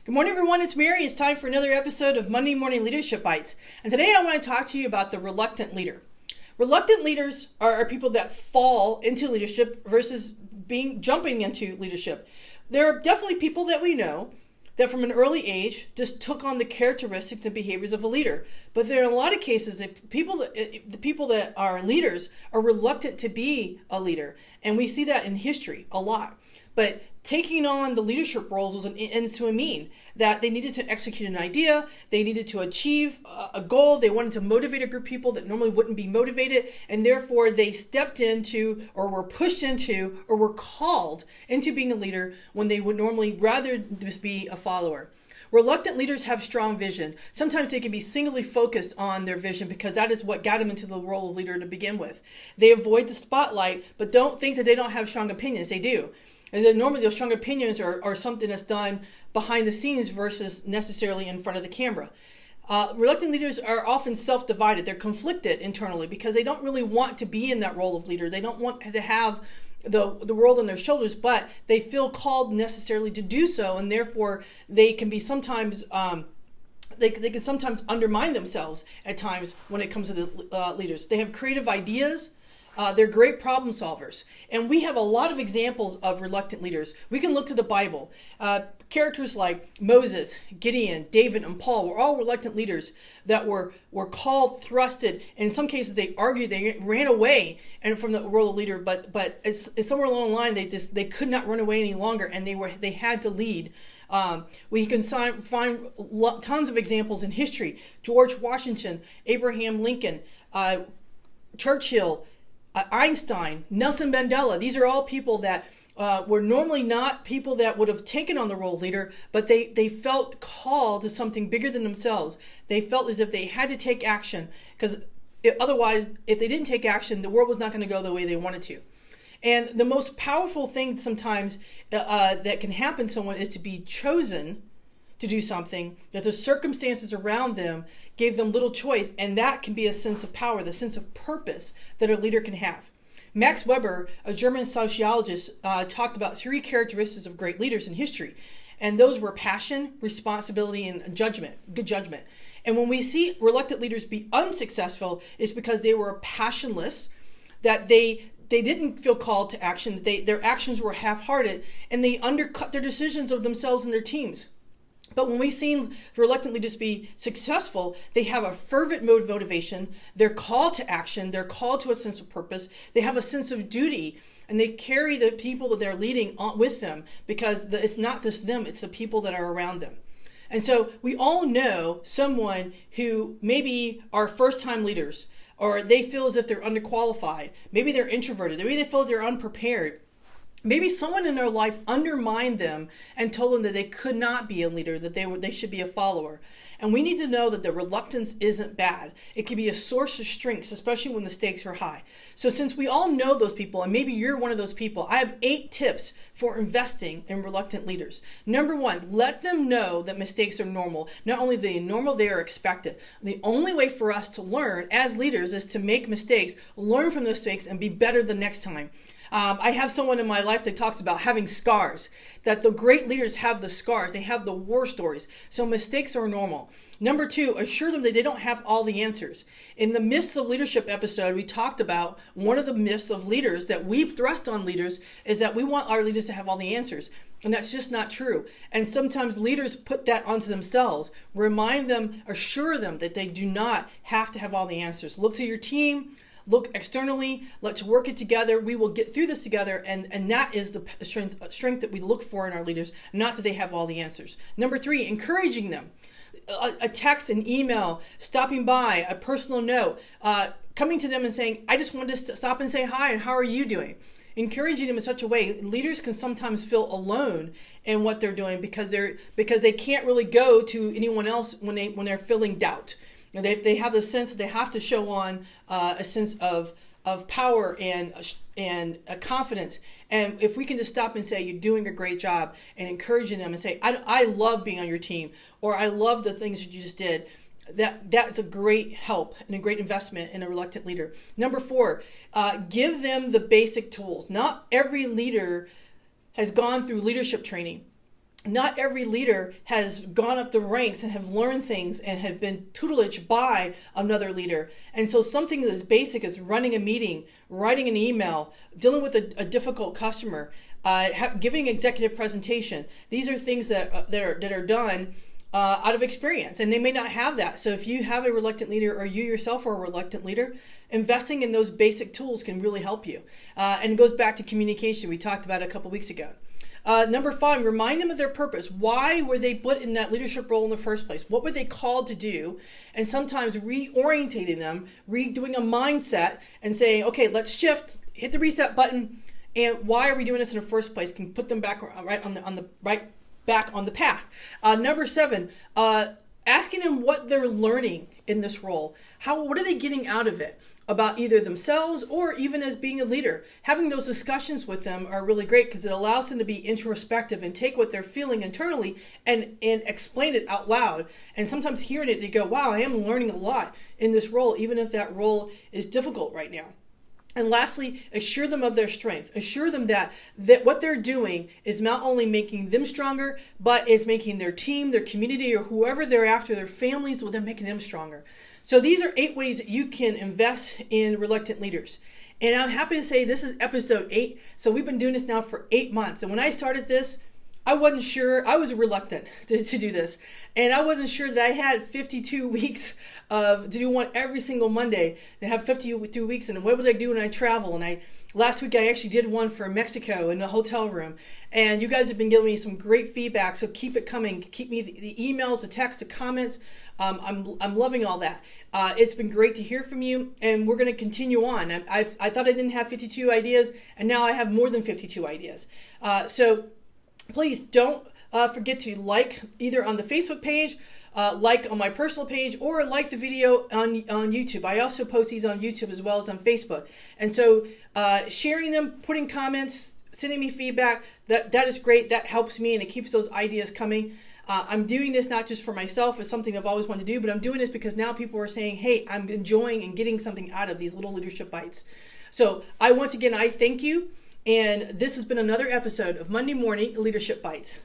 Good morning, everyone. It's Mary. It's time for another episode of Monday Morning Leadership Bites. And today I want to talk to you about the reluctant leader. Reluctant leaders are people that fall into leadership versus jumping into leadership. There are definitely people that we know that from an early age just took on the characteristics and behaviors of a leader. But there are a lot of cases that the people that are leaders are reluctant to be a leader. And we see that in history a lot. But taking on the leadership roles was an ends to a mean that they needed to execute an idea, they needed to achieve a goal, they wanted to motivate a group of people that normally wouldn't be motivated, and therefore they stepped into or were pushed into or were called into being a leader when they would normally rather just be a follower. Reluctant leaders have strong vision. Sometimes they can be singly focused on their vision because that is what got them into the role of leader to begin with. They avoid the spotlight, but don't think that they don't have strong opinions. They do. And then normally those strong opinions are something that's done behind the scenes versus necessarily in front of the camera. Reluctant leaders are often self-divided. They're conflicted internally because they don't really want to be in that role of leader. They don't want to have the world on their shoulders, but they feel called necessarily to do so, and therefore they can be sometimes they can sometimes undermine themselves at times when it comes to the leaders. They have creative ideas. They're great problem solvers. And we have a lot of examples of reluctant leaders. We can look to the Bible. Characters like Moses, Gideon, David, and Paul were all reluctant leaders that were called, thrusted. And in some cases, they argued, they ran away from the role of leader. But it's somewhere along the line, they could not run away any longer, and they had to lead. We can find tons of examples in history. George Washington, Abraham Lincoln, Churchill, Einstein, Nelson Mandela. These are all people that were normally not people that would have taken on the role of leader, but they felt called to something bigger than themselves. They felt as if they had to take action because otherwise, if they didn't take action, the world was not going to go the way they wanted to. And the most powerful thing sometimes that can happen to someone is to be chosen to do something that the circumstances around them gave them little choice, and that can be a sense of power, the sense of purpose that a leader can have. Max Weber, a German sociologist, talked about 3 characteristics of great leaders in history, and those were passion, responsibility, and good judgment. And when we see reluctant leaders be unsuccessful, it's because they were passionless, that they didn't feel called to action, their actions were half-hearted, and they undercut their decisions of themselves and their teams. But when we've seen reluctant leaders be successful, they have a fervent motivation, they're called to action, they're called to a sense of purpose, they have a sense of duty, and they carry the people that they're leading on with them because it's not just them, it's the people that are around them. And so we all know someone who maybe are first-time leaders, or they feel as if they're underqualified, maybe they're introverted, maybe they feel they're unprepared. Maybe someone in their life undermined them and told them that they could not be a leader, that they should be a follower. And we need to know that the reluctance isn't bad. It can be a source of strength, especially when the stakes are high. So since we all know those people, and maybe you're one of those people, I have 8 tips for investing in reluctant leaders. Number 1, let them know that mistakes are normal. Not only are they normal, they are expected. The only way for us to learn as leaders is to make mistakes, learn from those mistakes, and be better the next time. I have someone in my life that talks about having scars, that the great leaders have the scars. They have the war stories. So mistakes are normal. Number 2, assure them that they don't have all the answers. In the Myths of Leadership episode, we talked about one of the myths of leaders that we've thrust on leaders is that we want our leaders to have all the answers. And that's just not true. And sometimes leaders put that onto themselves. Remind them, assure them that they do not have to have all the answers. Look to your team. Look externally, let's work it together. We will get through this together, and that is the strength that we look for in our leaders, not that they have all the answers. Number 3, encouraging them. A text, an email, stopping by, a personal note, coming to them and saying, I just wanted to stop and say hi, and how are you doing? Encouraging them in such a way, leaders can sometimes feel alone in what they're doing because they can't really go to anyone else when they're feeling doubt. They have the sense that they have to show on a sense of power and confidence. And if we can just stop and say, you're doing a great job, and encouraging them and say, I love being on your team, or I love the things that you just did, that's a great help and a great investment in a reluctant leader. Number 4, give them the basic tools. Not every leader has gone through leadership training. not every leader has gone up the ranks and have learned things and have been tutelaged by another leader. And so something as basic as running a meeting, writing an email, dealing with a difficult customer, giving an executive presentation, these are things that are done out of experience, and they may not have that. So if you have a reluctant leader, or you yourself are a reluctant leader, investing in those basic tools can really help you. And it goes back to communication we talked about a couple weeks ago. Number 5, remind them of their purpose. Why were they put in that leadership role in the first place? What were they called to do? And sometimes reorientating them, redoing a mindset and saying, okay, let's shift, hit the reset button, and why are we doing this in the first place? Can put them back back on the path. Number 7, asking them what they're learning in this role. What are they getting out of it? About either themselves or even as being a leader. Having those discussions with them are really great because it allows them to be introspective and take what they're feeling internally and explain it out loud. And sometimes hearing it, they go, wow, I am learning a lot in this role, even if that role is difficult right now. And lastly, assure them of their strength. Assure them that what they're doing is not only making them stronger, but is making their team, their community, or whoever they're after, their families, well, they're making them stronger. So these are 8 ways that you can invest in reluctant leaders. And I'm happy to say this is episode 8. So we've been doing this now for 8 months. And when I started this, I wasn't sure. I was reluctant to do this. And I wasn't sure that I had 52 weeks to do one every single Monday, to have 52 weeks. And what would I do when I travel? And last week I actually did one for Mexico in a hotel room. And you guys have been giving me some great feedback. So keep it coming. Keep me the emails, the texts, the comments. I'm loving all that. It's been great to hear from you, and we're going to continue on. I thought I didn't have 52 ideas, and now I have more than 52 ideas. So please don't forget to like either on the Facebook page, like on my personal page, or like the video on YouTube. I also post these on YouTube as well as on Facebook. And so sharing them, putting comments, sending me feedback, that is great. That helps me, and it keeps those ideas coming. I'm doing this not just for myself, it's something I've always wanted to do, but I'm doing this because now people are saying, hey, I'm enjoying and getting something out of these little leadership bites. So once again, I thank you. And this has been another episode of Monday Morning Leadership Bites.